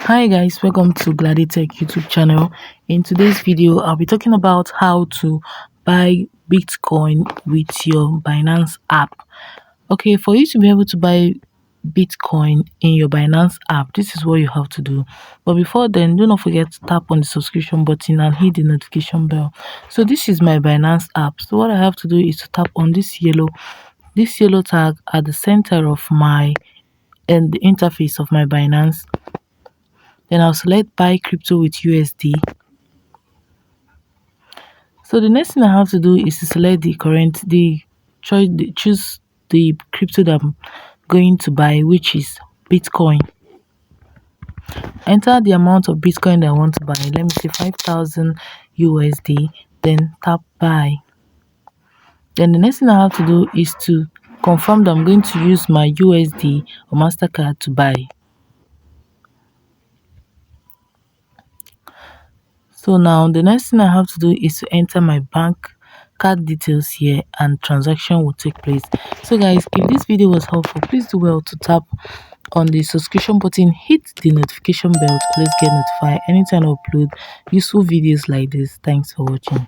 Hi guys, welcome to Glady Tech YouTube channel. In today's video, I'll be talking about how to buy Bitcoin with your Binance app. Okay, for you to be able to buy Bitcoin in your Binance app, this is what you have to do. But before then, do not forget to tap on the subscription button and hit the notification bell. So this is my Binance app. So what I have to do is to tap on this yellow tag at the center of my and the interface of my Binance. Then I'll select buy crypto with USD. So the next thing I have to do is to select choose the crypto that I'm going to buy, which is Bitcoin. Enter the amount of Bitcoin that I want to buy. Let me say 5,000 USD. Then tap buy. Then the next thing I have to do is to confirm that I'm going to use my USD or MasterCard to buy. So now the next thing I have to do is to enter my bank card details here and transaction will take place. So guys, if this video was helpful, please do well to tap on the subscription button, hit the notification bell to always get notified anytime I upload useful videos like this. Thanks for watching.